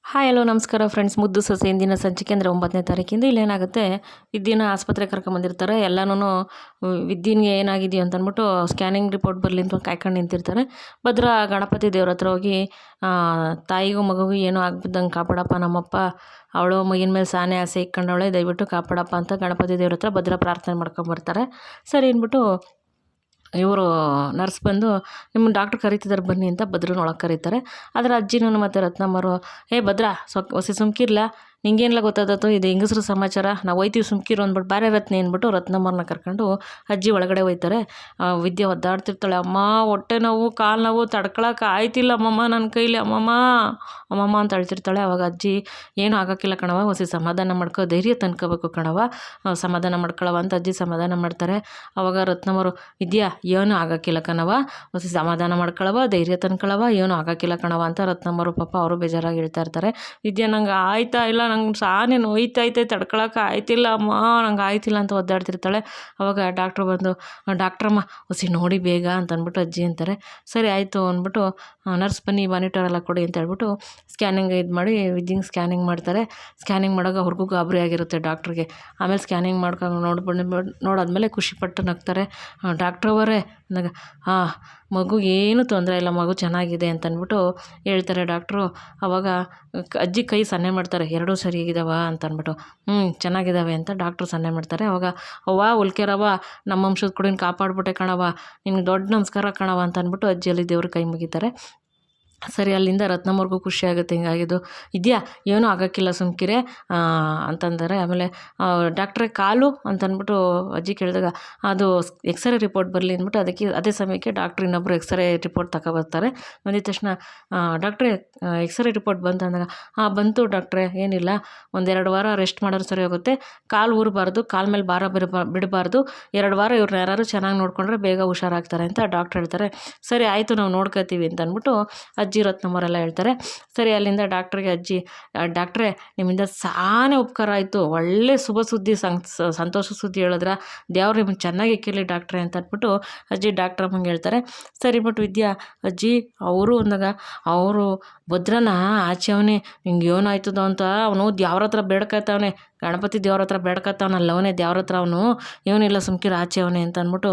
Hi hello ನಮಸ್ಕಾರ friends. ಮುದ್ದು ಸೊಸೆ ಇಂದಿನ ಸಂಚಿಕೆ ಅಂದರೆ 9ನೇ ತಾರೀಕಿಂದ ಇಲ್ಲೇನಾಗುತ್ತೆ, ವಿದ್ಯೆನ ಆಸ್ಪತ್ರೆಗೆ ಕರ್ಕೊಂಬಂದಿರ್ತಾರೆ. ಎಲ್ಲನೂ ವಿದ್ಯೆಗೆ ಏನಾಗಿದೆಯೋ ಅಂತ ಅಂದ್ಬಿಟ್ಟು ಸ್ಕ್ಯಾನಿಂಗ್ ರಿಪೋರ್ಟ್ ಬರಲಿ ಅಂತ ಕಾಯ್ಕೊಂಡು ನಿಂತಿರ್ತಾರೆ. ಭದ್ರ ಗಣಪತಿ ದೇವ್ರ ಹತ್ರ ಹೋಗಿ ತಾಯಿಗೂ ಮಗುಗೂ ಏನೂ ಆಗ್ಬಿದ್ದಂಗೆ ಕಾಪಾಡಪ್ಪ ನಮ್ಮಪ್ಪ, ಅವಳು ಮಗಿನ ಮೇಲೆ ಸಾನೆ ಆಸೆ ಇಕ್ಕೊಂಡವಳೆ, ದಯವಿಟ್ಟು ಕಾಪಾಡಪ್ಪ ಅಂತ ಗಣಪತಿ ದೇವ್ರ ಹತ್ರ ಭದ್ರ ಪ್ರಾರ್ಥನೆ ಮಾಡ್ಕೊಂಬರ್ತಾರೆ. ಸರಿ ಅಂದ್ಬಿಟ್ಟು ಇವರು ನರ್ಸ್ ಬಂದು ನಿಮ್ಮ ಡಾಕ್ಟ್ರ್ ಕರೀತಿದ್ದಾರೆ ಬನ್ನಿ ಅಂತ ಭದ್ರನ ಒಳಗೆ ಕರೀತಾರೆ. ಅದರ ಅಜ್ಜಿನೂ ಮತ್ತು ರತ್ನಮ್ಮರು ಭದ್ರ ಹೊಸಿ ಸುಮ್ಕಿರ್ಲ, ನಿಂಗೇನೆಲ್ಲ ಗೊತ್ತಾದತ್ತು, ಇದು ಹೆಂಗಸ್ರ ಸಮಾಚಾರ, ನಾವು ಹೋಯ್ತೀವಿ ಸುಮ್ಕಿರು ಅಂದ್ಬಿಟ್ಟು ಬಾರೆ ರತ್ನ ಅಂದ್ಬಿಟ್ಟು ರತ್ನಮ್ಮರನ್ನ ಕರ್ಕೊಂಡು ಅಜ್ಜಿ ಒಳಗಡೆ ಹೋಯ್ತಾರೆ. ವಿದ್ಯೆ ಒದ್ದಾಡ್ತಿರ್ತಾಳೆ. ಅಮ್ಮ ಹೊಟ್ಟೆ ನೋವು, ಕಾಲು ನೋವು, ತಡ್ಕೊಳಕ್ಕೆ ಆಯ್ತಿಲ್ಲ ಅಮ್ಮಮ್ಮ ನನ್ನ ಕೈಲಿ, ಅಮ್ಮಮ್ಮ ಅಂತ ಅಳ್ತಿರ್ತಾಳೆ. ಅವಾಗ ಅಜ್ಜಿ ಏನೂ ಆಗೋಕ್ಕಿಲ್ಲ ಕಣವ, ಹೊಸಿ ಸಮಾಧಾನ ಮಾಡ್ಕೊ, ಧೈರ್ಯ ತಂದ್ಕೋಬೇಕು ಕಣವ, ಸಮಾಧಾನ ಮಾಡ್ಕೊಳವ ಅಂತ ಅಜ್ಜಿ ಸಮಾಧಾನ ಮಾಡ್ತಾರೆ. ಅವಾಗ ರತ್ನಮ್ಮರು ವಿದ್ಯಾ ಏನೂ ಆಗೋಕ್ಕಿಲ್ಲ ಕಣವ, ಹೊಸಿ ಸಮಾಧಾನ ಮಾಡ್ಕೊಳವ, ಧೈರ್ಯ ತಂದ್ಕೊಳವ, ಏನೂ ಆಗೋಕ್ಕಿಲ್ಲ ಕಣವ ಅಂತ ರತ್ನಮ್ಮರು ಪಾಪ ಅವರು ಬೇಜಾರಾಗಿ ಹೇಳ್ತಾ ಇರ್ತಾರೆ. ವಿದ್ಯಾ ನಂಗೆ ಆಯ್ತಾ ಇಲ್ಲ, ನಂಗೆ ಸಾನೇ ನೋಯ್ತೈತೆ, ತಡ್ಕೊಳಕ್ಕೆ ಆಯ್ತಿಲ್ಲ ಅಮ್ಮ, ನಂಗೆ ಆಯ್ತಿಲ್ಲ ಅಂತ ಒದ್ದಾಡ್ತಿರ್ತಾಳೆ. ಅವಾಗ ಡಾಕ್ಟ್ರು ಬಂದು ಡಾಕ್ಟ್ರಮ್ಮ ಹೊಸಿ ನೋಡಿ ಬೇಗ ಅಂತ ಅಂದ್ಬಿಟ್ಟು ಅಜ್ಜಿ ಅಂತಾರೆ. ಸರಿ ಆಯಿತು ಅಂದ್ಬಿಟ್ಟು ನರ್ಸ್ ಬನ್ನಿ ಮಾನಿಟರ್ ಎಲ್ಲ ಕೊಡಿ ಅಂತ ಹೇಳ್ಬಿಟ್ಟು ಸ್ಕ್ಯಾನಿಂಗ್ ಇದು ಮಾಡಿ ವಿದ್ಯಂಗೆ ಸ್ಕ್ಯಾನಿಂಗ್ ಮಾಡ್ತಾರೆ. ಸ್ಕ್ಯಾನಿಂಗ್ ಮಾಡೋಕೆ ಅವ್ರಿಗೂ ಗಾಬರಿ ಆಗಿರುತ್ತೆ ಡಾಕ್ಟ್ರಿಗೆ. ಆಮೇಲೆ ಸ್ಕ್ಯಾನಿಂಗ್ ಮಾಡ್ಕೊಂಡು ನೋಡಾದ್ಮೇಲೆ ಖುಷಿಪಟ್ಟು ನಗ್ತಾರೆ. ಡಾಕ್ಟ್ರವರೇ ಅಂದಾಗ ಮಗು ಏನೂ ತೊಂದರೆ ಇಲ್ಲ, ಮಗು ಚೆನ್ನಾಗಿದೆ ಅಂತ ಅಂದ್ಬಿಟ್ಟು ಹೇಳ್ತಾರೆ ಡಾಕ್ಟ್ರು. ಅವಾಗ ಅಜ್ಜಿ ಕೈ ಸನ್ನೆ ಮಾಡ್ತಾರೆ, ಎರಡೂ ಸರಿಯಾಗಿದ್ದಾವ ಅಂತ ಅಂದ್ಬಿಟ್ಟು. ಚೆನ್ನಾಗಿದ್ದಾವೆ ಅಂತ ಡಾಕ್ಟ್ರು ಸನ್ನೆ ಮಾಡ್ತಾರೆ. ಅವಾಗ ಅವ್ವ ಉಲ್ಕೆರವ, ನಮ್ಮ ವಂಶದ ಕುಡಿನ ಕಾಪಾಡ್ಬಿಟ್ಟೆ ಕಣವ, ನಿನ್ಗೆ ದೊಡ್ಡ ನಮಸ್ಕಾರ ಕಣವ ಅಂತ ಅಂದ್ಬಿಟ್ಟು ಅಜ್ಜಿಯಲ್ಲಿ ದೇವ್ರ ಕೈ ಮುಗಿತಾರೆ. ಸರಿ, ಅಲ್ಲಿಂದ ರತ್ನಮ್ಮವ್ರಿಗೂ ಖುಷಿ ಆಗುತ್ತೆ ಹಿಂಗಾಗಿದ್ದು. ಇದೆಯಾ ಏನೂ ಆಗೋಕ್ಕಿಲ್ಲ ಸುಮ್ಕಿರೆ ಅಂತಂದರೆ. ಆಮೇಲೆ ಡಾಕ್ಟ್ರೇ ಕಾಲು ಅಂತಂದ್ಬಿಟ್ಟು ಅಜ್ಜಿ ಕೇಳಿದಾಗ ಅದು ಎಕ್ಸ್ರೇ ರಿಪೋರ್ಟ್ ಬರಲಿ ಅಂದ್ಬಿಟ್ಟು ಅದೇ ಸಮಯಕ್ಕೆ ಡಾಕ್ಟ್ರ್ ಇನ್ನೊಬ್ಬರು ಎಕ್ಸ್ರೇ ರಿಪೋರ್ಟ್ ತಗೊಬರ್ತಾರೆ. ಬಂದಿದ ತಕ್ಷಣ ಡಾಕ್ಟ್ರೇ ಎಕ್ಸ್ರೇ ರಿಪೋರ್ಟ್ ಬಂತು ಅಂದಾಗ, ಬಂತು ಡಾಕ್ಟ್ರೇ, ಏನಿಲ್ಲ, 1-2 ವಾರ ರೆಸ್ಟ್ ಮಾಡಿದ್ರೆ ಸರಿ ಹೋಗುತ್ತೆ, ಕಾಲು ಊರಬಾರ್ದು, ಕಾಲ ಮೇಲೆ ಭಾರ ಬಿಡಬಾರ್ದು, 2 ವಾರ ಇವ್ರನ್ನ ಯಾರು ಚೆನ್ನಾಗಿ ನೋಡಿಕೊಂಡ್ರೆ ಬೇಗ ಹುಷಾರಾಗ್ತಾರೆ ಅಂತ ಡಾಕ್ಟ್ರ್ ಹೇಳ್ತಾರೆ. ಸರಿ ಆಯಿತು, ನಾವು ನೋಡ್ಕೊತೀವಿ ಅಂತ ಅಂದ್ಬಿಟ್ಟು ಅಜ್ಜಿ ರತ್ನಮ್ಮರೆಲ್ಲ ಹೇಳ್ತಾರೆ. ಸರಿ, ಅಲ್ಲಿಂದ ಡಾಕ್ಟ್ರಿಗೆ ಅಜ್ಜಿ, ಡಾಕ್ಟ್ರೇ ನಿಮ್ಮಿಂದ ಸಾನೇ ಉಪಕಾರ ಆಯಿತು, ಒಳ್ಳೆ ಶುಭ ಸುದ್ದಿ, ಸಂತೋಷ ಸುದ್ದಿ ಹೇಳಿದ್ರ, ದೇವ್ರು ನಿಮ್ಗೆ ಚೆನ್ನಾಗಿ ಇಕ್ಕಿರಲಿ ಡಾಕ್ಟ್ರೇ ಅಂತ ಅಂದ್ಬಿಟ್ಟು ಅಜ್ಜಿ ಡಾಕ್ಟ್ರಮ್ಮಂಗೆ ಹೇಳ್ತಾರೆ. ಸರಿ ಬಿಟ್ಟು ವಿದ್ಯಾ ಅಜ್ಜಿ ಅವರು ಅಂದಾಗ, ಅವರು ಭದ್ರನ ಆಚೆ ಅವನೇ, ಹಿಂಗೆ ಏನಾಯ್ತದೋ ಅಂತ ಅವನು ದೇವ್ರ ಹತ್ರ ಬೇಡ್ಕತ್ತವನೆ, ಗಣಪತಿ ದೇವ್ರ ಹತ್ರ ಬೇಡ್ಕತ್ತವನಲ್ಲ ಅವನೇ ದೇವ್ರ ಹತ್ರ, ಅವನು ಏನಿಲ್ಲ ಸುಮ್ಕಿರ ಆಚೆ ಅವನೇ ಅಂತ ಅಂದ್ಬಿಟ್ಟು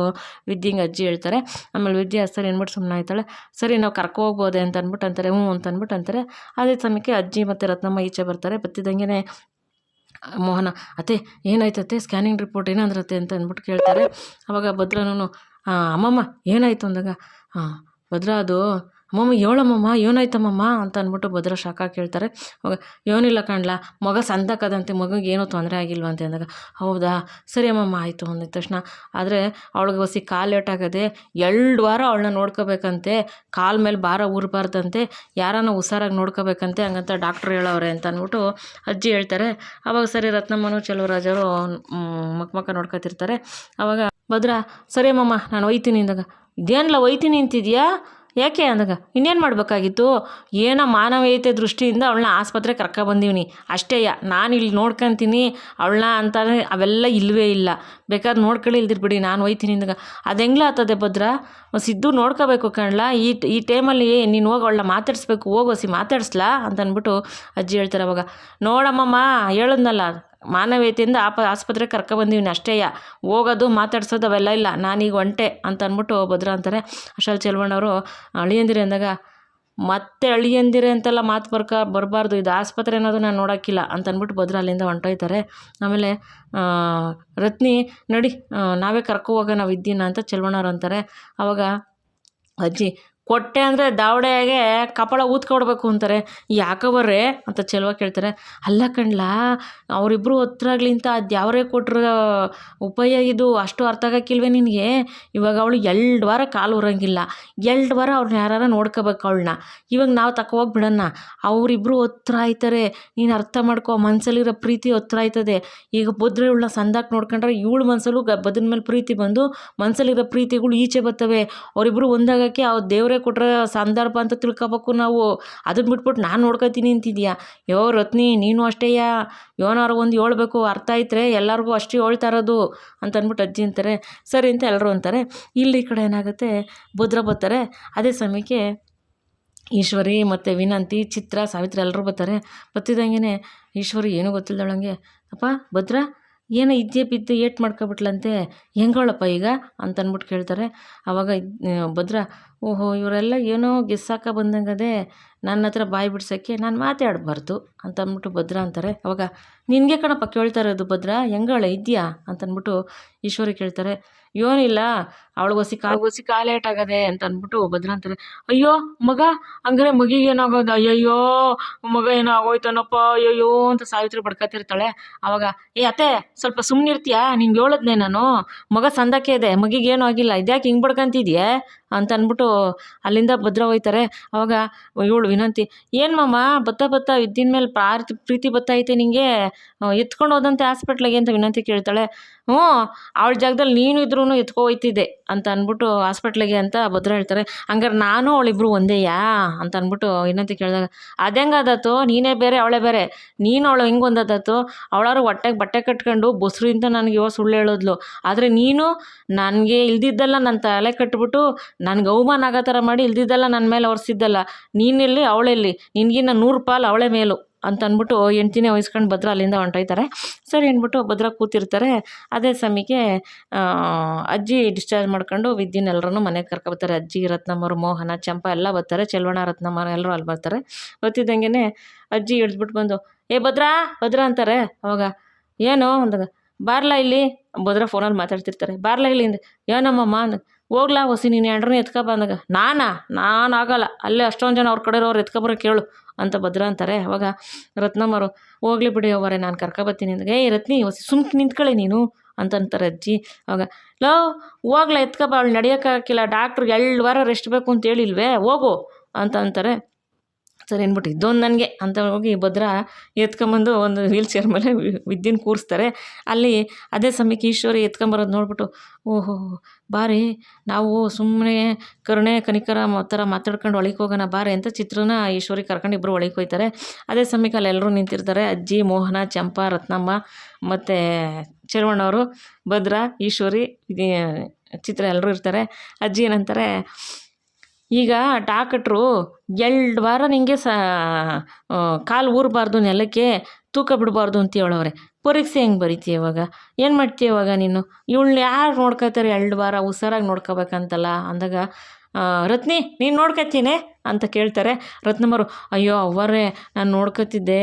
ವಿದ್ಯೆಂಗೆ ಅಜ್ಜಿ ಹೇಳ್ತಾರೆ. ಆಮೇಲೆ ವಿದ್ಯಾ ಸರಿ ಅಂದ್ಬಿಟ್ಟು ಸುಮ್ಮನೆ ಆಯ್ತಾಳೆ. ಸರಿ ನಾವು ಕರ್ಕೊ ಹೋಗ್ಬೋದೆ ಅಂತ ಅಂದ್ಬಿಟ್ಟು ಅಂತಾರೆ. ಅಂತ ಅಂದ್ಬಿಟ್ಟು ಅಂತಾರೆ. ಅದೇ ಸಮಯಕ್ಕೆ ಅಜ್ಜಿ ಮತ್ತು ರತ್ನಮ್ಮ ಈಚೆ ಬರ್ತಾರೆ. ಬತ್ತಿದಂಗೆ ಮೋಹನ, ಅತ್ತೆ ಏನಾಯ್ತತ್ತೆ, ಸ್ಕ್ಯಾನಿಂಗ್ ರಿಪೋರ್ಟ್ ಏನಂದ್ರತ್ತೆ ಅಂತ ಅಂದ್ಬಿಟ್ಟು ಕೇಳ್ತಾರೆ. ಅವಾಗ ಭದ್ರನೂ ಅಮ್ಮಮ್ಮ ಏನಾಯಿತು ಅಂದಾಗ, ಭದ್ರ ಅದು ಅಮ್ಮಮ್ಮ ಹೇಳಮ್ಮಮ್ಮ ಏನಾಯ್ತಮ್ಮಮ್ಮ ಅಂತ ಅಂದ್ಬಿಟ್ಟು ಭದ್ರ ಶಾಖ ಕೇಳ್ತಾರೆ. ಅವಾಗ ಏನಿಲ್ಲ ಕಣ್ಲ, ಮಗ ಸಂತಕದಂತೆ, ಮಗುಗೆ ಏನೂ ತೊಂದರೆ ಆಗಿಲ್ವಂತೆ ಅಂದಾಗ, ಹೌದಾ ಸರಿ ಅಮ್ಮಮ್ಮ ಆಯಿತು ಅಂದಿದ ತಕ್ಷಣ, ಆದರೆ ಅವಳಿಗೆ ಹೊಸಿ ಕಾಲು ಲೇಟಾಗದೆ, 2 ವಾರ ಅವಳನ್ನ ನೋಡ್ಕೋಬೇಕಂತೆ, ಕಾಲ ಮೇಲೆ ಭಾರ ಊರಬಾರ್ದಂತೆ, ಯಾರನ್ನ ಹುಷಾರಾಗಿ ನೋಡ್ಕೋಬೇಕಂತೆ, ಹಂಗಂತ ಡಾಕ್ಟ್ರು ಹೇಳವ್ರೆ ಅಂತ ಅಂದ್ಬಿಟ್ಟು ಅಜ್ಜಿ ಹೇಳ್ತಾರೆ. ಅವಾಗ ಸರಿ ರತ್ನಮ್ಮನೂ ಚೆಲುವರಾಜರು ಮಕ್ಕ ನೋಡ್ಕೊತಿರ್ತಾರೆ. ಅವಾಗ ಭದ್ರ ಸರಿ ಅಮ್ಮಮ್ಮ ನಾನು ಒಯ್ತೀನಿ ಅಂದಾಗ, ಇದೇನಲ್ಲ ಒಯ್ತೀನಿ ಅಂತಿದ್ಯಾ ಯಾಕೆ ಅಂದಾಗ, ಇನ್ನೇನು ಮಾಡಬೇಕಾಗಿತ್ತು, ಏನೋ ಮಾನವೀಯತೆ ದೃಷ್ಟಿಯಿಂದ ಅವಳನ್ನ ಆಸ್ಪತ್ರೆಗೆ ಕರ್ಕೊಬಂದೀನಿ ಅಷ್ಟೇ, ನಾನು ಇಲ್ಲಿ ನೋಡ್ಕೊತೀನಿ ಅವಳನ್ನ ಅಂತಾನೆ ಅವೆಲ್ಲ ಇಲ್ಲವೇ ಇಲ್ಲ, ಬೇಕಾದ್ರೆ ನೋಡ್ಕೊಳ್ಳಿ, ಇಲ್ದಿರ್ಬಿಡಿ, ನಾನು ಒಯ್ತೀನಿ ಅಂದಾಗ, ಅದು ಹೆಂಗ್ಲ ಆಗ್ತದೆ ಭದ್ರ, ಸಿದ್ದು ನೋಡ್ಕೋಬೇಕು ಕಣ್ಲ, ಈ ಟೈಮಲ್ಲಿ ನೀನು ಹೋಗಿ ಅವಳನ್ನ ಮಾತಾಡಿಸ್ಬೇಕು, ಹೋಗೋಸಿ ಮಾತಾಡಿಸ್ಲಾ ಅಂತ ಅಂದ್ಬಿಟ್ಟು ಅಜ್ಜಿ ಹೇಳ್ತಾರೆ. ಅವಾಗ ನೋಡಮ್ಮಮ್ಮ ಹೇಳಿದ್ನಲ್ಲ, ಮಾನವೀಯತೆಯಿಂದ ಆಸ್ಪತ್ರೆಗೆ ಕರ್ಕೊಬಂದೀನಿ ಅಷ್ಟೇ, ಹೋಗೋದು ಮಾತಾಡ್ಸೋದು ಅವೆಲ್ಲ ಇಲ್ಲ, ನಾನೀಗ ಒಂಟೆ ಅಂತ ಅಂದ್ಬಿಟ್ಟು ಭದ್ರ ಅಂತಾರೆ. ಅಷ್ಟಲ್ಲಿ ಚೆಲುವಣ್ಣವರು ಅಳಿಯಂದಿರಿ ಅಂದಾಗ, ಮತ್ತೆ ಅಳಿಯಂದಿರೆ ಅಂತೆಲ್ಲ ಮಾತು ಬರಬಾರ್ದು, ಇದು ಆಸ್ಪತ್ರೆ ಅನ್ನೋದು ನಾನು ನೋಡೋಕ್ಕಿಲ್ಲ ಅಂತ ಅಂದ್ಬಿಟ್ಟು ಭದ್ರ ಅಲ್ಲಿಂದ ಹೊಂಟೋಯ್ತಾರೆ. ಆಮೇಲೆ ರತ್ನಿ ನಡಿ ನಾವೇ ಹೋಗೋಣ ವಿದ್ಯೆನ ಅಂತ ಚೆಲುವಣ್ಣವ್ರು ಅಂತಾರೆ. ಅವಾಗ ಅಜ್ಜಿ ಕೊಟ್ಟೆ ಅಂದರೆ ದಾವಡೆಯಾಗೆ ಕಪಾಳ ಊದ್ಕೊಡ್ಬೇಕು ಅಂತಾರೆ. ಯಾಕವರೇ ಅಂತ ಚೆಲುವ ಕೇಳ್ತಾರೆ. ಅಲ್ಲ ಕಣ್ಲ, ಅವರಿಬ್ಬರು ಹತ್ರಾಗ್ಲಿಂತ ಅದು ಯಾವರೇ ಕೊಟ್ಟರು ಉಪಾಯ ಇದು, ಅಷ್ಟು ಅರ್ಥ ಆಗಕ್ಕಿಲ್ವೇ ನಿನಗೆ, ಇವಾಗ ಅವಳು 2 ವಾರ ಕಾಲು ಊರಂಗಿಲ್ಲ, 2 ವಾರ ಅವ್ರನ್ನ ಯಾರು ನೋಡ್ಕೋಬೇಕು ಅವಳನ್ನ, ಇವಾಗ ನಾವು ಹೋಗ್ಬಿಡೋಣ, ಅವರಿಬ್ಬರು ಹತ್ರ ಆಯ್ತಾರೆ, ನೀನು ಅರ್ಥ ಮಾಡ್ಕೊ, ಮನಸ್ಸಲ್ಲಿರೋ ಪ್ರೀತಿ ಹತ್ರ ಆಯ್ತದೆ. ಈಗ ಭದ್ರ ಇವಳನ್ನ ಸಂದಾಕ್ ನೋಡ್ಕೊಂಡ್ರೆ ಇವಳು ಮನಸ್ಸಲ್ಲೂ ಬದನ ಮೇಲೆ ಪ್ರೀತಿ ಬಂದು ಮನಸ್ಸಲ್ಲಿರೋ ಪ್ರೀತಿಗಳು ಈಚೆ ಬರ್ತವೆ. ಅವರಿಬ್ಬರು ಒಂದಾಗಕ್ಕೆ ಅವ್ರು ದೇವರೇ ಕೊಟ್ಟರೆ ಸಂದರ್ಭ ಅಂತ ತಿಳ್ಕೊಬೇಕು ನಾವು, ಅದನ್ನ ಬಿಟ್ಬಿಟ್ಟು ನಾನು ನೋಡ್ಕೊತೀನಿ ಅಂತಿದ್ಯಾ, ರತ್ನಿ ನೀನು ಅಷ್ಟೇ, ಏನಾರು ಒಂದು ಹೇಳ್ಬೇಕು, ಅರ್ಥ ಆಯ್ತರೆ ಎಲ್ಲರಿಗೂ ಅಷ್ಟೇ ಹೇಳ್ತಾ ಇರೋದು ಅಂತ ಅಂದ್ಬಿಟ್ಟು ಅಜ್ಜಿ ಅಂತಾರೆ. ಸರಿ ಅಂತ ಎಲ್ಲರೂ ಅಂತಾರೆ. ಇಲ್ಲಿ ಈ ಕಡೆ ಏನಾಗುತ್ತೆ, ಭದ್ರ ಬರ್ತಾರೆ. ಅದೇ ಸಮಯಕ್ಕೆ ಈಶ್ವರಿ ಮತ್ತು ವಿನಂತಿ, ಚಿತ್ರ, ಸಾವಿತ್ರಿ ಎಲ್ಲರೂ ಬರ್ತಾರೆ. ಬರ್ತಿದ್ದಂಗೆ ಈಶ್ವರಿ ಏನೂ ಗೊತ್ತಿಲ್ದಳಂಗೆ, ಅಪ್ಪ ಭದ್ರ ಏನೋ ಇದ್ದೇ ಬಿದ್ದು ಏಟು ಮಾಡ್ಕೊಬಿಟ್ಲಂತೆ, ಹೆಂಗೋಳಪ್ಪ ಈಗ ಅಂತಂದ್ಬಿಟ್ಟು ಕೇಳ್ತಾರೆ. ಆವಾಗ ಭದ್ರ, ಓಹೋ ಇವರೆಲ್ಲ ಏನೋ ಗೆಸ್ಸಾಕ ಬಂದಂಗದೆ, ನನ್ನ ಹತ್ರ ಬಾಯಿ ಬಿಡ್ಸೋಕ್ಕೆ ನಾನು ಮಾತಾಡಬಾರ್ದು ಅಂತಂದ್ಬಿಟ್ಟು ಭದ್ರ ಅಂತಾರೆ. ಅವಾಗ ನಿನಗೆ ಕಣಪ್ಪ ಕೇಳ್ತಾ ಇರೋದು ಭದ್ರ, ಹೆಂಗೋಳೆ ಇದೆಯಾ ಅಂತಂದ್ಬಿಟ್ಟು ಈಶ್ವರಿ ಕೇಳ್ತಾರೆ. ಏನಿಲ್ಲ ಅವಳಿಗೆ ಕಾಲೇಟಾಗದೆ ಅಂತ ಅಂದ್ಬಿಟ್ಟು ಭದ್ರ ಅಂತಾರೆ. ಅಯ್ಯೋ ಮಗ, ಹಂಗಾರೆ ಮಗಿಗೆ ಏನಾಗೋದು, ಅಯ್ಯಯ್ಯೋ ಮಗ ಏನೋ ಆಗೋಯ್ತಾನಪ್ಪ, ಅಯ್ಯಯ್ಯೋ ಅಂತ ಸಾವಿತ್ರಿ ಬಡ್ಕತಿರ್ತಾಳೆ. ಅವಾಗ ಅತ್ತೆ ಸ್ವಲ್ಪ ಸುಮ್ಮನಿರ್ತೀಯಾ, ನಿಂಗೆ ಹೇಳದ್ನೆ ನಾನು, ಮಗ ಸಂದಕ್ಕೆ ಇದೆ, ಮಗಿಗೇನು ಆಗಿಲ್ಲ, ಇದ್ಯಾಕೆ ಹಿಂಗೆ ಬಡ್ಕಂತಿದ್ಯೆ ಅಂತ ಅಂದ್ಬಿಟ್ಟು ಅಲ್ಲಿಂದ ಭದ್ರ ಹೋಯ್ತಾರೆ. ಅವಾಗ ಇವಳು ವಿನಂತಿ, ಏನು ಮಾಮ ಬತ್ತಾ ಇದ್ದಿನ ಮೇಲೆ ಪ್ರೀತಿ ಬತ್ತೈತೆ ನಿಂಗೆ, ಎತ್ಕೊಂಡು ಹೋದಂತೆ ಹಾಸ್ಪಿಟ್ಲಿಗೆ ಅಂತ ವಿನಂತಿ ಕೇಳ್ತಾಳೆ. ಹ್ಞೂ ಅವಳ ಜಾಗದಲ್ಲಿ ನೀನು ಇದ್ರೂ ಎತ್ಕೊ ಹೋಯ್ತಿದ್ದೆ ಅಂತ ಅಂದ್ಬಿಟ್ಟು ಹಾಸ್ಪಿಟ್ಲಿಗೆ ಅಂತ ಭದ್ರ ಹೇಳ್ತಾರೆ. ಹಂಗಾರೆ ನಾನು ಅವಳಿಬ್ರು ಒಂದೇಯಾ ಅಂತ ಅಂದ್ಬಿಟ್ಟು ವಿನಂತಿ ಕೇಳಿದಾಗ, ಅದೆಂಗಾದತ್ತು, ನೀನೇ ಬೇರೆ ಅವಳೇ ಬೇರೆ, ನೀನು ಅವಳು ಹೆಂಗೆ ಒಂದಾದತ್ತು, ಅವಳಾರು ಹೊಟ್ಟೆಗೆ ಬಟ್ಟೆ ಕಟ್ಕೊಂಡು ಬಸ್ರಿಂದ ನನಗೆ ಸುಳ್ಳು ಹೇಳಿದ್ಲು, ಆದರೆ ನೀನು ನನಗೆ ಇಲ್ದಿದ್ದೆಲ್ಲ ನನ್ನ ತಲೆ ಕಟ್ಬಿಟ್ಟು ನನಗೆ ಅವಮಾನ ಆಗೋ ಥರ ಮಾಡಿ ಇಲ್ದಿದ್ದೆಲ್ಲ ನನ್ನ ಮೇಲೆ ಒರೆಸಿದ್ದಲ್ಲ, ನೀನೆಲ್ಲಿ ಅವಳೆಲ್ಲಿ, ನಿನಗಿನ್ನ 100 ಪಾಲು ಅವಳೇ ಮೇಲು ಅಂತ ಅಂದ್ಬಿಟ್ಟು ಹೆಂಡ್ತಿನೇ ವಹಿಸ್ಕೊಂಡು ಭದ್ರ ಅಲ್ಲಿಂದ ಹೊಂಟೋಯ್ತಾರೆ. ಸರಿ ಅಂದ್ಬಿಟ್ಟು ಭದ್ರ ಕೂತಿರ್ತಾರೆ. ಅದೇ ಸಮಯಕ್ಕೆ ಅಜ್ಜಿ ಡಿಸ್ಚಾರ್ಜ್ ಮಾಡ್ಕೊಂಡು ವಿದ್ಯೆನ ಎಲ್ಲರೂ ಮನೆಗೆ ಕರ್ಕೊಬರ್ತಾರೆ. ಅಜ್ಜಿ, ರತ್ನಮ್ಮರು, ಮೋಹನ, ಚಂಪಾ ಎಲ್ಲ ಬರ್ತಾರೆ. ಚೆಲ್ವಣ, ರತ್ನಮ್ಮ ಎಲ್ಲರೂ ಅಲ್ಲಿ ಬರ್ತಾರೆ. ಬರ್ತಿದ್ದಂಗೆ ಅಜ್ಜಿ ಹಿಡಿದ್ಬಿಟ್ಟು ಬಂದು, ಭದ್ರ ಅಂತಾರೆ. ಅವಾಗ ಏನು ಅಂದಾಗ, ಬಾರ್ಲಾ ಇಲ್ಲಿ, ಭದ್ರ ಫೋನಲ್ಲಿ ಮಾತಾಡ್ತಿರ್ತಾರೆ. ಬಾರ್ಲಾ ಇಲ್ಲಿ ಅಂದೆ, ಏನಮ್ಮಮ್ಮ ಅಂದ, ಹೋಗ್ಲಾ ಹೊಸಿ ನೀನು ಎಂಡ್ರನ್ನ ಎತ್ಕೊಬ ಅಂದಾಗ, ನಾನು ಆಗಲ್ಲ, ಅಲ್ಲೇ ಅಷ್ಟೊಂದು ಜನ ಅವ್ರ ಕಡೆಯವ್ರು ಎತ್ಕೊಬರೋ ಕೇಳು ಅಂತ ಭದ್ರ ಅಂತಾರೆ. ಅವಾಗ ರತ್ನಮ್ಮರು, ಹೋಗ್ಲಿ ಬಿಡಿ ಅವರೇ, ನಾನು ಕರ್ಕೊಬತ್ತೀನಿ ಅಂದಾಗ, ರತ್ನಿ ಹೊಸಿ ಸುಮ್ಕೆ ನಿಂತ್ಕೊಳ್ಳಿ ನೀನು ಅಂತಂತಾರೆ ಅಜ್ಜಿ. ಅವಾಗ ಹೋಗ್ಲಾ ಎತ್ಕೊಬ, ಅವಳು ನಡೆಯೋಕ್ಕಾಗಿಲ್ಲ, ಡಾಕ್ಟ್ರಿಗೆ 2 ವಾರ ರೆಸ್ಟ್ ಬೇಕು ಅಂತ ಹೇಳಿಲ್ವೇ, ಹೋಗು ಅಂತ ಅಂತಾರೆ. ಸರಿ ಅಂದ್ಬಿಟ್ಟು ಇದೊಂದು ನನಗೆ ಅಂತ ಹೋಗಿ ಭದ್ರ ಎತ್ಕೊಂಬಂದು ಒಂದು ವೀಲ್ ಚೇರ್ ಮೇಲೆ ವಿದ್ಯೆನ ಕೂರಿಸ್ತಾರೆ. ಅಲ್ಲಿ ಅದೇ ಸಮಯಕ್ಕೆ ಈಶ್ವರಿ ಎತ್ಕೊಂಬರೋದು ನೋಡ್ಬಿಟ್ಟು, ಓಹೋ ಬಾರಿ, ನಾವು ಸುಮ್ಮನೆ ಕರುಣೆ ಕನಿಕರ ಥರ ಮಾತಾಡ್ಕೊಂಡು ಒಳಗೆ ಹೋಗೋಣ ಬಾರಿ ಅಂತ ಚಿತ್ರನ ಈಶ್ವರಿ ಕರ್ಕೊಂಡು ಇಬ್ಬರು ಒಳಗೆ ಹೋಗ್ತಾರೆ. ಅದೇ ಸಮಯಕ್ಕೆ ಅಲ್ಲಿ ಎಲ್ಲರೂ ನಿಂತಿರ್ತಾರೆ. ಅಜ್ಜಿ, ಮೋಹನ, ಚಂಪಾ, ರತ್ನಮ್ಮ ಮತ್ತು ಚೆಲುವಣ್ಣವರು, ಭದ್ರ, ಈಶ್ವರಿ, ಚಿತ್ರ ಎಲ್ಲರೂ ಇರ್ತಾರೆ. ಅಜ್ಜಿ ಏನಂತಾರೆ, ಈಗ ಡಾಕ್ಟ್ರು 2 ವಾರ ನಿಂಗೆ ಕಾಲು ಊರಬಾರ್ದು, ನೆಲಕ್ಕೆ ತೂಕ ಬಿಡಬಾರ್ದು ಅಂತ ಹೇಳವ್ರೆ, ಪರೀಕ್ಷೆ ಹೆಂಗೆ ಬರೀತೀಯ ಇವಾಗ, ಏನು ಮಾಡ್ತೀಯ ಇವಾಗ ನೀನು, ಇವಳನ್ನ ಯಾರು ನೋಡ್ಕೊತಾರೆ 2 ವಾರ ಹುಷಾರಾಗಿ ನೋಡ್ಕೋಬೇಕಂತಲ್ಲ ಅಂದಾಗ, ರತ್ನಿ ನೀನು ನೋಡ್ಕೊತೀನಿ ಅಂತ ಕೇಳ್ತಾರೆ. ರತ್ನಮ್ಮರು, ಅಯ್ಯೋ ಅವರೇ, ನಾನು ನೋಡ್ಕೊತಿದ್ದೆ,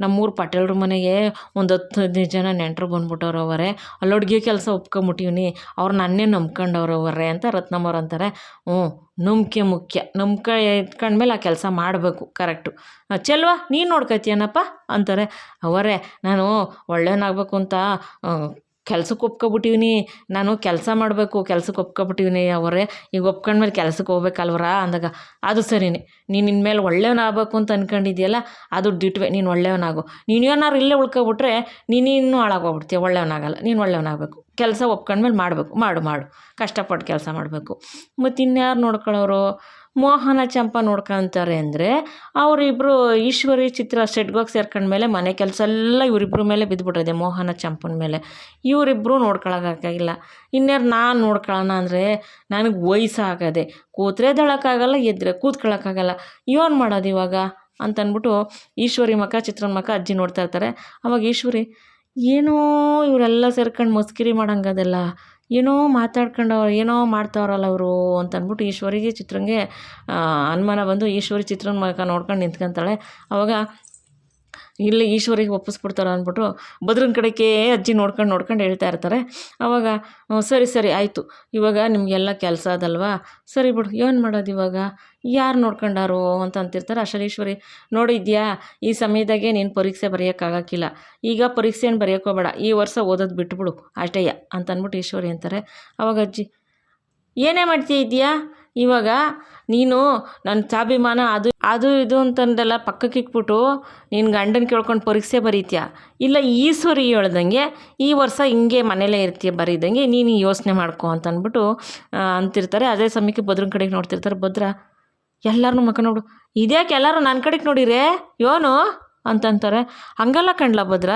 ನಮ್ಮೂರು ಪಟೇಲ್ರ ಮನೆಗೆ ಒಂದು 10-15 ಜನ ನೆಂಟರು ಬಂದ್ಬಿಟ್ಟವ್ರು ಅವರೇ, ಅಲ್ಲಿ ಅಡುಗೆ ಕೆಲಸ ಒಪ್ಕೊಂಬಿಟ್ಟಿವ್ನಿ, ಅವ್ರು ನನ್ನೇ ನಂಬ್ಕೊಂಡವ್ರು ಅವರೇ ಅಂತ ರತ್ನಮ್ಮರು ಅಂತಾರೆ. ನಂಬಿಕೆ ಮುಖ್ಯ, ನಂಬಿಕೆ ಇಟ್ಕೊಂಡ್ಮೇಲೆ ಆ ಕೆಲಸ ಮಾಡಬೇಕು, ಕರೆಕ್ಟು. ಚೆಲ್ವಾ ನೀನು ನೋಡ್ಕೊತೀಯನಪ್ಪ ಅಂತಾರೆ. ಅವರೇ, ನಾನು ಒಳ್ಳೆಯನಾಗಬೇಕು ಅಂತ ಕೆಲ್ಸಕ್ಕೆ ಒಪ್ಕೊಬಿಟ್ಟಿವ್ನಿ, ನಾನು ಕೆಲಸ ಮಾಡಬೇಕು, ಕೆಲ್ಸಕ್ಕೆ ಒಪ್ಕೊಬಿಟ್ಟಿವ್ನಿ ಅವರೇ, ಈಗ ಒಪ್ಕೊಂಡ್ಮೇಲೆ ಕೆಲ್ಸಕ್ಕೆ ಹೋಗ್ಬೇಕಲ್ವರ ಅಂದಾಗ, ಅದು ಸರಿನೇ, ನೀನು ಇನ್ಮೇಲೆ ಒಳ್ಳೆಯವನಾಗಬೇಕು ಅಂತ ಅಂದ್ಕೊಂಡಿದ್ಯಲ್ಲ, ಅದು ದಿಟ್ವೆ, ನೀನು ಒಳ್ಳೆಯವನಾಗು, ನೀನು ಏನಾರು ಇಲ್ಲೇ ಉಳ್ಕೊಬಿಟ್ರೆ ನೀನು ಇನ್ನೂ ಹಾಳಾಗೋಗ್ಬಿಡ್ತೀಯ, ಒಳ್ಳೆಯವನಾಗಲ್ಲ, ನೀನು ಒಳ್ಳೆಯವನಾಗಬೇಕು, ಕೆಲಸ ಒಪ್ಕೊಂಡ್ಮೇಲೆ ಮಾಡಬೇಕು, ಮಾಡು ಕಷ್ಟಪಟ್ಟು ಕೆಲಸ ಮಾಡಬೇಕು. ಮತ್ತು ಇನ್ಯಾರು ನೋಡ್ಕೊಳ್ಳೋರು, ಮೋಹನ, ಚಂಪಾ ನೋಡ್ಕೊತಾರೆ ಅಂದರೆ ಅವರಿಬ್ಬರು ಈಶ್ವರಿ, ಚಿತ್ರ ಶೆಡ್ಗೋಗಿ ಸೇರ್ಕೊಂಡ್ಮೇಲೆ ಮನೆ ಕೆಲಸ ಎಲ್ಲ ಇವರಿಬ್ಬರ ಮೇಲೆ ಬಿದ್ದುಬಿಟ್ಟಿದೆ, ಮೋಹನ, ಚಂಪನ ಮೇಲೆ. ಇವರಿಬ್ಬರು ನೋಡ್ಕೊಳಕ್ಕಾಗಿಲ್ಲ. ಇನ್ಯಾರು ನಾನು ನೋಡ್ಕೊಳ್ಳೋಣ ಅಂದರೆ ನನಗೆ ವಯಸ್ಸಾಗದೆ, ಕೂತ್ರೆ ದಳಕ್ಕಾಗಲ್ಲ, ಎದ್ದರೆ ಕೂತ್ಕೊಳ್ಳೋಕ್ಕಾಗಲ್ಲ, ಏನು ಮಾಡೋದು ಇವಾಗ ಅಂತಂದ್ಬಿಟ್ಟು ಈಶ್ವರಿ ಮಕ್ಕ, ಚಿತ್ರನ ಮಕ್ಕ ಅಜ್ಜಿ ನೋಡ್ತಾ ಇರ್ತಾರೆ. ಅವಾಗ ಈಶ್ವರಿ, ಏನೋ ಇವರೆಲ್ಲ ಸೇರ್ಕೊಂಡು ಮಸ್ಕಿರಿ ಮಾಡೋಂಗದೆಲ್ಲ, ಏನೋ ಮಾತಾಡ್ಕೊಂಡವ್ರು, ಏನೋ ಮಾಡ್ತಾವ್ರಲ್ಲ ಅವರು ಅಂತ ಅಂದ್ಬಿಟ್ಟು ಈಶ್ವರಿಗೆ, ಚಿತ್ರಂಗೆ ಅನುಮಾನ ಬಂದು ಈಶ್ವರಿ ಚಿತ್ರನ ಮಗ ನೋಡ್ಕೊಂಡು ನಿಂತ್ಕೊಂತಾಳೆ. ಅವಾಗ ಇಲ್ಲಿ ಈಶ್ವರಿಗೆ ಒಪ್ಪಿಸ್ಬಿಡ್ತಾರೆ ಅಂದ್ಬಿಟ್ಟು ಭದ್ರನ ಕಡೆಗೆ ಅಜ್ಜಿ ನೋಡ್ಕೊಂಡು ಹೇಳ್ತಾ ಇರ್ತಾರೆ. ಆವಾಗ ಸರಿ ಆಯಿತು, ಇವಾಗ ನಿಮಗೆಲ್ಲ ಕೆಲಸ ಅದಲ್ವಾ, ಸರಿ ಬಿಡು, ಏನು ಮಾಡೋದು ಇವಾಗ, ಯಾರು ನೋಡ್ಕೊಂಡಾರು ಅಂತ ಅಂತಿರ್ತಾರೆ. ಅಷ್ಟರಲ್ಲಿ ಈಶ್ವರಿ, ನೋಡಿದ್ಯಾ, ಈ ಸಮಯದಾಗೆ ನೀನು ಪರೀಕ್ಷೆ ಬರೆಯೋಕ್ಕಾಗಕ್ಕಿಲ್ಲ, ಈಗ ಪರೀಕ್ಷೆಯನ್ನು ಬರೆಯೋಕ್ಕೋಬೇಡ, ಈ ವರ್ಷ ಓದೋದು ಬಿಟ್ಬಿಡು ಅಷ್ಟೇಯ ಅಂತ ಅಂದ್ಬಿಟ್ಟು ಈಶ್ವರಿ ಅಂತಾರೆ. ಅವಾಗ ಅಜ್ಜಿ, ಏನೇ ಮಾಡ್ತಿದ್ದೀಯಾ ಇವಾಗ, ನೀನು ನನ್ನ ಸ್ವಾಭಿಮಾನ ಅದು ಇದು ಅಂತಂದೆಲ್ಲ ಪಕ್ಕಕ್ಕೆ ಇಕ್ಬಿಟ್ಟು ನೀನು ಗಂಡನ ಕೇಳ್ಕೊಂಡು ಪರೀಕ್ಷೆ ಬರೀತೀಯ, ಇಲ್ಲ ಈಶ್ವರಿ ಹೇಳ್ದಂಗೆ ಈ ವರ್ಷ ಹಿಂಗೆ ಮನೇಲೇ ಇರ್ತೀಯ ಬರೀದಂಗೆ ನೀನು ಯೋಚನೆ ಮಾಡ್ಕೊ ಅಂತ ಅಂದ್ಬಿಟ್ಟು ಅಂತಿರ್ತಾರೆ. ಅದೇ ಸಮಯಕ್ಕೆ ಭದ್ರನ ಕಡೆಗೆ ನೋಡ್ತಿರ್ತಾರೆ. ಭದ್ರ ಎಲ್ಲರನ್ನೂ ಮಕ್ಕ ನೋಡು, ಇದ್ಯಾಕೆ ಎಲ್ಲರೂ ನನ್ನ ಕಡೆಗೆ ನೋಡಿರೇ ಏನು ಅಂತಂತಾರೆ. ಹಂಗಲ್ಲ ಕಣ್ಲ ಭದ್ರ,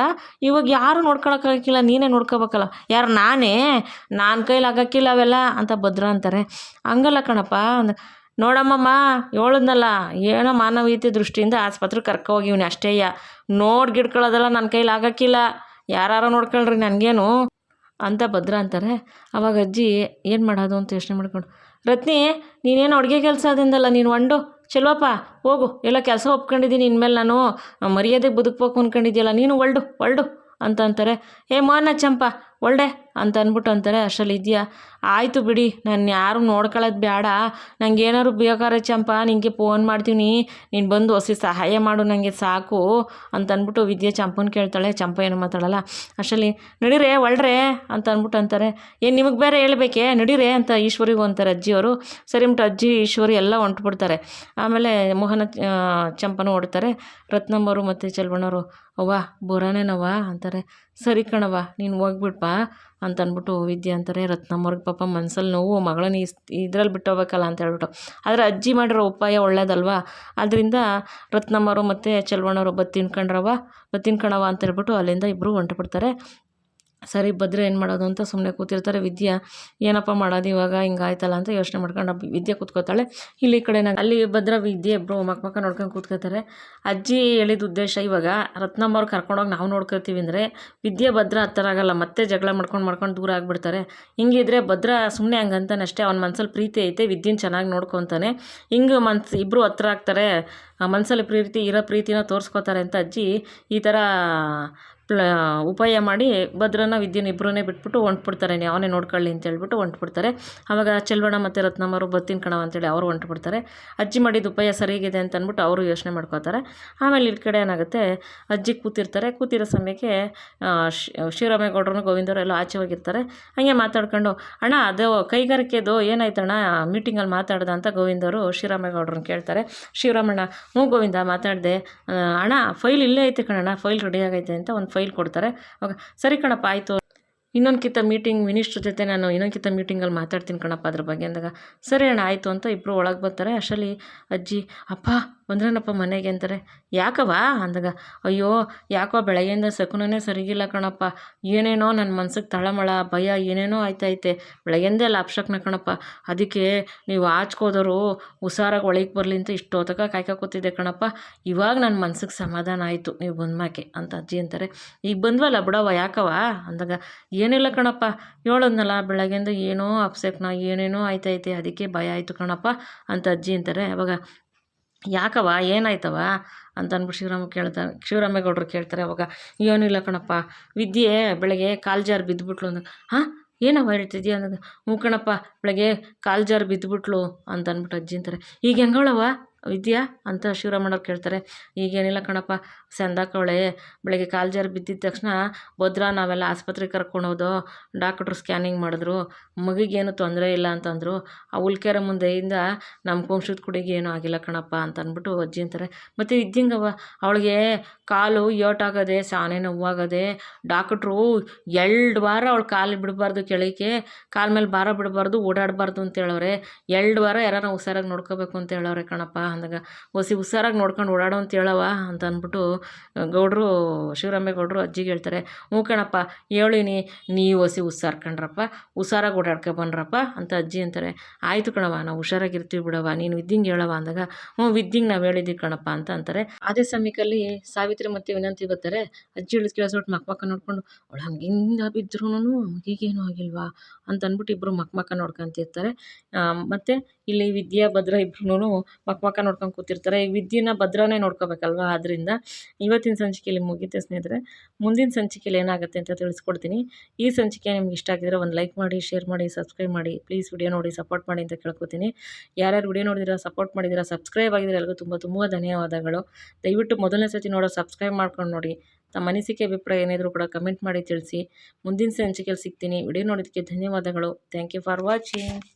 ಇವಾಗ ಯಾರು ನೋಡ್ಕೊಳಕ್ಕಾಗಿಲ್ಲ, ನೀನೇ ನೋಡ್ಕೋಬೇಕಲ್ಲ. ಯಾರು ನಾನೇ, ನನ್ನ ಕೈಲಿ ಆಗಕ್ಕಿಲ್ಲ ಅವೆಲ್ಲ ಅಂತ ಭದ್ರ ಅಂತಾರೆ. ಹಂಗಲ್ಲ ಕಣಪ್ಪ ನೋಡಮ್ಮಮ್ಮ ಹೇಳದ್ನಲ್ಲ, ಏನೋ ಮಾನವೀಯತೆ ದೃಷ್ಟಿಯಿಂದ ಆಸ್ಪತ್ರೆಗೆ ಕರ್ಕೋಗಿವ್ನಿ ಅಷ್ಟೇಯ, ನೋಡಿ ಗಿಡ್ಕೊಳ್ಳೋದೆಲ್ಲ ನನ್ನ ಕೈಲಿ ಆಗೋಕ್ಕಿಲ್ಲ, ಯಾರು ನೋಡ್ಕೊಳ್ರಿ ನನಗೇನು ಅಂತ ಭದ್ರ ಅಂತಾರೆ. ಅವಾಗ ಅಜ್ಜಿ ಏನು ಮಾಡೋದು ಅಂತ ಯೋಚನೆ ಮಾಡ್ಕೊಂಡು, ರತ್ನಿ ನೀನೇನು ಅಡುಗೆ ಕೆಲಸ ಅದಿಂದಲ್ಲ, ನೀನು ಒಂಡು ಚೆಲ್ವಪ್ಪ ಹೋಗು, ಎಲ್ಲ ಕೆಲಸ ಒಪ್ಕೊಂಡಿದ್ದೀನಿ, ಇನ್ಮೇಲೆ ನಾನು ಮರ್ಯಾದೆಗೆ ಬದುಕಬೇಕು ಅಂದ್ಕೊಂಡಿದ್ಯಲ್ಲ, ನೀನು ಒಳ್ಡು ಅಂತ ಅಂತಾರೆ. ಮೋಹನ ಚಂಪ ಒಳ್ಳೆ ಅಂತ ಅಂದ್ಬಿಟ್ಟು ಅಂತಾರೆ. ಅಷ್ಟರಲ್ಲಿ ಇದೆಯಾ, ಆಯಿತು ಬಿಡಿ, ನಾನು ಯಾರು ನೋಡ್ಕೊಳ್ಳೋದು ಬೇಡ, ನಂಗೆ ಏನಾದ್ರು ಬೇಕಾದ್ರೆ ಚಂಪ ನಿನಗೆ ಫೋನ್ ಮಾಡ್ತೀನಿ, ನೀನು ಬಂದು ಹೊಸಿ ಸಹಾಯ ಮಾಡು, ನನಗೆ ಸಾಕು ಅಂತ ಅಂದ್ಬಿಟ್ಟು ವಿದ್ಯಾ ಚಂಪನ ಕೇಳ್ತಾಳೆ. ಚಂಪ ಏನು ಮಾತಾಡಲ್ಲ. ಅಷ್ಟರಲ್ಲಿ ನಡೀರೆ ಒಳ್ಳೆ ಅಂತ ಅಂದ್ಬಿಟ್ಟು ಅಂತಾರೆ. ಏನು ನಿಮಗೆ ಬೇರೆ ಹೇಳ್ಬೇಕೆ, ನಡೀರೆ ಅಂತ ಈಶ್ವರಿಗೂ ಅಂತಾರೆ ಅಜ್ಜಿಯವರು. ಸರಿ ಬಿಟ್ಟು ಅಜ್ಜಿ ಈಶ್ವರಿ ಎಲ್ಲ ಹೊಂಟ್ಬಿಡ್ತಾರೆ. ಆಮೇಲೆ ಮೋಹನ ಚಂಪನೂ ಹೊಡ್ತಾರೆ. ರತ್ನಮ್ಮವರು ಮತ್ತು ಚೆಲ್ವಣ್ಣವರು, ಅವ್ವ ಬರೋನೇನವ್ವ ಅಂತಾರೆ. ಸರಿ ಕಣವ್ವ ನೀನು ಹೋಗ್ಬಿಡ್ಪಾ ಅಂತ ಅಂದ್ಬಿಟ್ಟು ವಿದ್ಯೆ ಅಂತಾರೆ. ರತ್ನಮ್ಮವ್ರಿಗೆ ಪಾಪ ಮನ್ಸಲ್ಲಿ ನೋವು, ಮಗಳನ್ನ ಇದ್ರಲ್ಲಿ ಬಿಟ್ಟು ಹೋಗ್ಬೇಕಲ್ಲ ಅಂತ ಹೇಳ್ಬಿಟ್ಟು. ಆದರೆ ಅಜ್ಜಿ ಮಾಡಿರೋ ಉಪಾಯ ಒಳ್ಳೇದಲ್ವಾ, ಅದರಿಂದ ರತ್ನಮ್ಮವರು ಮತ್ತು ಚೆಲ್ವಣ್ಣವರು ಬತ್ತಿನ್ಕಣವ ಅಂತ ಹೇಳ್ಬಿಟ್ಟು ಅಲ್ಲಿಂದ ಇಬ್ಬರು ಹೊಂಟುಬಿಡ್ತಾರೆ. ಸರಿ ಭದ್ರ ಏನು ಮಾಡೋದು ಅಂತ ಸುಮ್ಮನೆ ಕೂತಿರ್ತಾರೆ. ವಿದ್ಯಾ ಏನಪ್ಪ ಮಾಡೋದು ಇವಾಗ, ಹಿಂಗಾಯ್ತಲ್ಲ ಅಂತ ಯೋಚನೆ ಮಾಡ್ಕೊಂಡು ವಿದ್ಯೆ ಕೂತ್ಕೋತಾಳೆ. ಇಲ್ಲಿ ಕಡೆ ಅಲ್ಲಿ ಭದ್ರ ವಿದ್ಯೆ ಇಬ್ಬರು ಮಕ್ಕ ನೋಡ್ಕೊಂಡು ಕೂತ್ಕೋತಾರೆ. ಅಜ್ಜಿ ಹೇಳಿದ ಉದ್ದೇಶ ಇವಾಗ ರತ್ನಮ್ಮವ್ರು ಕರ್ಕೊಂಡೋಗಿ ನಾವು ನೋಡ್ಕೊತೀವಿ ಅಂದರೆ ವಿದ್ಯೆ ಭದ್ರ ಹತ್ತರ ಆಗಲ್ಲ, ಮತ್ತೆ ಜಗಳ ಮಾಡ್ಕೊಂಡು ದೂರ ಆಗಿಬಿಡ್ತಾರೆ. ಹಿಂಗಿದ್ರೆ ಭದ್ರ ಸುಮ್ಮನೆ ಹಂಗಂತಾನೆ ಅಷ್ಟೇ, ಅವ್ನ ಮನ್ಸಲ್ಲಿ ಪ್ರೀತಿ ಐತೆ, ವಿದ್ಯೆನ ಚೆನ್ನಾಗಿ ನೋಡ್ಕೊತಾನೆ, ಹಿಂಗೆ ಇಬ್ಬರು ಹತ್ರ ಆಗ್ತಾರೆ, ಮನಸ್ಸಲ್ಲಿ ಪ್ರೀತಿನ ತೋರಿಸ್ಕೋತಾರೆ ಅಂತ ಅಜ್ಜಿ ಈ ಥರ ಉಪಾಯ ಮಾಡಿ ಭದ್ರನ ವಿದ್ಯೆನ ಇಬ್ಬರನ್ನೇ ಬಿಟ್ಬಿಟ್ಟು ಹೊಂಟ್ಬಿಡ್ತಾರೆ. ಅವನೇ ನೋಡ್ಕೊಳ್ಳಿ ಅಂತ ಹೇಳ್ಬಿಟ್ಟು ಹೊಂಟ್ಬಿಡ್ತಾರೆ. ಆವಾಗ ಚೆಲ್ವಣ್ಣ ಮತ್ತು ರತ್ನಮ್ಮರು ಬತ್ತಿನ ಕಣವ ಅಂತೇಳಿ ಅವರು ಹೊಂಟ್ಬಿಡ್ತಾರೆ. ಅಜ್ಜಿ ಮಾಡಿದ ಉಪಾಯ ಸರಿಯಾಗಿದೆ ಅಂತ ಅಂದ್ಬಿಟ್ಟು ಅವರು ಯೋಚನೆ ಮಾಡ್ಕೋತಾರೆ. ಆಮೇಲೆ ಈ ಕಡೆ ಏನಾಗುತ್ತೆ, ಅಜ್ಜಿ ಕೂತಿರೋ ಸಮಯಕ್ಕೆ ಶಿವರಾಮೇಗೌಡರು ಗೋವಿಂದವರು ಎಲ್ಲ ಆಚೆ ಹೋಗಿರ್ತಾರೆ. ಹಾಗೆ ಮಾತಾಡ್ಕೊಂಡು, ಅಣ್ಣ ಅದು ಕೈಗಾರಿಕೆದು ಏನಾಯ್ತಣ್ಣ ಮೀಟಿಂಗಲ್ಲಿ ಮಾತಾಡ್ದ ಅಂತ ಗೋವಿಂದವರು ಶಿವರಾಮೇಗೌಡ್ರನ್ನ ಕೇಳ್ತಾರೆ. ಶಿವರಾಮಣ್ಣ, ಹ್ಞೂ ಗೋವಿಂದ ಮಾತಾಡಿದೆ ಅಣ್ಣ, ಫೈಲ್ ಇಲ್ಲೇ ಐತೆ ಕಣಣ್ಣ, ಫೈಲ್ ರೆಡಿ ಆಗೈತೆ ಅಂತ ಒಂದು ಫೈಲ್ ಕೊಡ್ತಾರೆ. ಅವಾಗ ಸರಿ ಕಣಪ್ಪ ಆಯಿತು, ಇನ್ನೊಂದ್ಕಿಂತ ಮಿನಿಸ್ಟ್ರ್ ಜೊತೆ ನಾನು ಇನ್ನೊಂದ್ಕಿಂತ ಮೀಟಿಂಗಲ್ಲಿ ಮಾತಾಡ್ತೀನಿ ಕಣಪ್ಪ ಅದ್ರ ಬಗ್ಗೆ ಅಂದಾಗ, ಸರಿ ಅಣ್ಣ ಆಯಿತು ಅಂತ ಇಬ್ಬರು ಒಳಗೆ ಬರ್ತಾರೆ. ಅಷ್ಟರಲ್ಲಿ ಅಜ್ಜಿ, ಅಪ್ಪ ಬಂದ್ರೇನಪ್ಪ ಮನೆಗೆ ಅಂತಾರೆ. ಯಾಕವ್ವ ಅಂದಾಗ, ಅಯ್ಯೋ ಯಾಕೋ ಬೆಳಗ್ಗೆಯಿಂದ ಶಕುನನೇ ಸರಿಗಿಲ್ಲ ಕಣಪ್ಪ, ಏನೇನೋ ನನ್ನ ಮನ್ಸಿಗೆ ತಳಮಳ ಭಯ ಏನೇನೋ ಆಯ್ತೈತೆ, ಬೆಳಗ್ಗೆಂದೇ ಎಲ್ಲ ಅಪ್ಶಕ್ನ ಕಣಪ್ಪ, ಅದಕ್ಕೆ ನೀವು ಆಚ್ಕೋದವರು ಹುಷಾರಾಗಿ ಒಳಗೆ ಬರಲಿ ಅಂತ ಇಷ್ಟೊತ್ತಕ ಕಾಯ್ಕೋತಿದ್ದೆ ಕಣಪ್ಪ, ಇವಾಗ ನನ್ನ ಮನ್ಸಿಗೆ ಸಮಾಧಾನ ಆಯಿತು ನೀವು ಬಂದ್ಮಾಕೆ ಅಂತ ಅಜ್ಜಿ ಅಂತಾರೆ. ಈಗ ಬಂದ್ವಲ್ಲ ಬಿಡವ್ವ ಯಾಕವ್ವ ಅಂದಾಗ, ಏನಿಲ್ಲ ಕಣಪ್ಪ, ಹೇಳೋದ್ನಲ್ಲ ಬೆಳಗ್ಗೆಯಿಂದ ಏನೋ ಅಪ್ಸೆಕ್ನ ಏನೇನೋ ಆಯ್ತೈತೆ, ಅದಕ್ಕೆ ಭಯ ಆಯಿತು ಕಣಪ್ಪ ಅಂತ ಅಜ್ಜಿ ಅಂತಾರೆ. ಅವಾಗ ಯಾಕವ್ವ ಏನಾಯ್ತವ ಅಂತ ಅಂದ್ಬಿಟ್ಟು ಶಿವರಾಮೇಗೌಡರು ಕೇಳ್ತಾರೆ. ಅವಾಗ ಏನಿಲ್ಲ ಕಣಪ್ಪ, ವಿದ್ಯೆ ಬೆಳಗ್ಗೆ ಕಾಲು ಜಾರು ಬಿದ್ದುಬಿಟ್ಲು ಅಂದಾಗ, ಹಾಂ ಏನವ್ವ ಹೇಳ್ತಿದ್ಯಾ ಅಂದಾಗ, ಹ್ಞೂ ಕಣಪ್ಪ ಬೆಳಗ್ಗೆ ಕಾಲು ಜಾರು ಬಿದ್ದುಬಿಟ್ಲು ಅಂತ ಅಂದ್ಬಿಟ್ಟು ಅಜ್ಜಿ ಅಂತಾರೆ. ಈಗ ಹೆಂಗಳವ ವಿದ್ಯಾ ಅಂತ ಶಿವರಾಮಣ್ಣವ್ರು ಕೇಳ್ತಾರೆ. ಈಗೇನಿಲ್ಲ ಕಣಪ್ಪ, ಸಂದಾಕವಳೆ ಬೆಳಗ್ಗೆ ಕಾಲು ಜಾರು ಬಿದ್ದಿದ್ದ ತಕ್ಷಣ ಭದ್ರ ನಾವೆಲ್ಲ ಆಸ್ಪತ್ರೆಗೆ ಕರ್ಕೊಂಡೋದು, ಡಾಕ್ಟ್ರು ಸ್ಕ್ಯಾನಿಂಗ್ ಮಾಡಿದ್ರು, ಮಗಿಗೇನು ತೊಂದರೆ ಇಲ್ಲ ಅಂತಂದರು, ಆ ಉಲ್ಕೆರೆ ಮುಂದೆಯಿಂದ ನಮ್ಮ ವಂಶದ ಕುಡಿಗೆ ಏನೂ ಆಗಿಲ್ಲ ಕಣಪ್ಪ ಅಂತ ಅಂದ್ಬಿಟ್ಟು ಅಜ್ಜಿ ಅಂತಾರೆ. ಮತ್ತು ಇದ್ದಿಂಗವ ಅವಳಿಗೆ ಕಾಲು ಏಟಾಗದೆ, ಸಾನೆ ನೋವಾಗದೆ, ಡಾಕ್ಟ್ರು 2 ವಾರ ಅವಳು ಕಾಲು ಬಿಡಬಾರ್ದು, ಕೆಳಗೆ ಕಾಲ ಮೇಲೆ ಭಾರ ಬಿಡಬಾರ್ದು, ಓಡಾಡಬಾರ್ದು ಅಂತ ಹೇಳವ್ರೆ, 2 ವಾರ ಯಾರನ್ನ ಹುಷಾರಾಗಿ ನೋಡ್ಕೋಬೇಕು ಅಂತ ಹೇಳವ್ರೆ ಕಣಪ್ಪ ಅಂದಾಗ, ಹುಷಾರಾಗಿ ನೋಡ್ಕೊಂಡು ಓಡಾಡೋ ಅಂತ ಹೇಳವ ಅಂತ ಅಂದ್ಬಿಟ್ಟು ಶಿವರಾಮೇಗೌಡರು ಅಜ್ಜಿಗೆ ಹೇಳ್ತಾರೆ. ಹ್ಞೂ ಕಣಪ್ಪ ಹೇಳಿನಿ, ನೀವು ಹುಷಾರ್ಕೊಂಡ್ರಪ್ಪ, ಹುಷಾರಾಗಿ ಓಡಾಡ್ಕೊಬನ್ರಪ್ಪ ಅಂತ ಅಜ್ಜಿ ಅಂತಾರೆ. ಆಯಿತು ಕಣವ, ನಾವು ಹುಷಾರಾಗಿರ್ತೀವಿ ಬಿಡವ, ನೀನು ವಿದ್ಯಂಗೆ ಹೇಳವ ಅಂದಾಗ, ಹ್ಞೂ ವಿದ್ಯಂಗೆ ನಾವು ಹೇಳಿದ್ದೀವಿ ಕಣಪ್ಪ ಅಂತ ಅಂತಾರೆ. ಅದೇ ಸಮಯದಲ್ಲಿ ಸಾವಿತ್ರಿ ಮತ್ತು ವಿನಂತಿ ಬರ್ತಾರೆ. ಅಜ್ಜಿ ಹೇಳಿದ್ ಕೇಳಿಸ್ಬಿಟ್ಟು ಮಕ್ಕ ನೋಡ್ಕೊಂಡು, ಅವಳು ಹಂಗಿಂದ ಬಿದ್ರೂ ಈಗೇನು ಆಗಿಲ್ವಾ ಅಂತ ಅಂದ್ಬಿಟ್ಟು ಇಬ್ಬರು ಮಕ್ಕ ನೋಡ್ಕೊಂತಿರ್ತಾರೆ. ಮತ್ತು ಇಲ್ಲಿ ವಿದ್ಯಾ ಭದ್ರ ಇಬ್ರು ಮಕ್ಕ ನೋಡ್ಕೊಂಡು ಕೂತಿರ್ತಾರೆ. ಈ ವಿದ್ಯೆನ ಭದ್ರನೇ ನೋಡ್ಕೋಬೇಕಲ್ವ, ಆದ್ದರಿಂದ ಇವತ್ತಿನ ಸಂಚಿಕೆಯಲ್ಲಿ ಮುಗಿತೆ ಸ್ನೇಹಿತರೆ. ಮುಂದಿನ ಸಂಚಿಕೆಯಲ್ಲಿ ಏನಾಗುತ್ತೆ ಅಂತ ತಿಳಿಸ್ಕೊಡ್ತೀನಿ. ಈ ಸಂಚಿಕೆ ನಿಮ್ಗೆ ಇಷ್ಟ ಆಗಿದ್ರೆ ಒಂದು ಲೈಕ್ ಮಾಡಿ, ಶೇರ್ ಮಾಡಿ, ಸಬ್ಸ್ಕ್ರೈಬ್ ಮಾಡಿ, ಪ್ಲೀಸ್ ವಿಡಿಯೋ ನೋಡಿ ಸಪೋರ್ಟ್ ಮಾಡಿ ಅಂತ ಕೇಳ್ಕೊತೀನಿ. ಯಾರ್ಯಾರು ವಿಡಿಯೋ ನೋಡಿದಿರಾ, ಸಪೋರ್ಟ್ ಮಾಡಿದಿರಾ, ಸಬ್ಸ್ಕ್ರೈಬ್ ಆಗಿದ್ರೆ ಎಲ್ಲರಿಗೂ ತುಂಬ ಧನ್ಯವಾದಗಳು. ದಯವಿಟ್ಟು ಮೊದಲನೇ ಸತಿ ನೋಡೋ ಸಬ್ಸ್ಕ್ರೈಬ್ ಮಾಡ್ಕೊಂಡು ನೋಡಿ. ತಮ್ಮ ಅನಿಸಿಕೆ ಅಭಿಪ್ರಾಯ ಏನಿದ್ರು ಕೂಡ ಕಮೆಂಟ್ ಮಾಡಿ ತಿಳಿಸಿ. ಮುಂದಿನ ಸಂಚಿಕೆಯಲ್ಲಿ ಸಿಗ್ತೀನಿ. ವಿಡಿಯೋ ನೋಡೋದಕ್ಕೆ ಧನ್ಯವಾದಗಳು. Thank you for watching.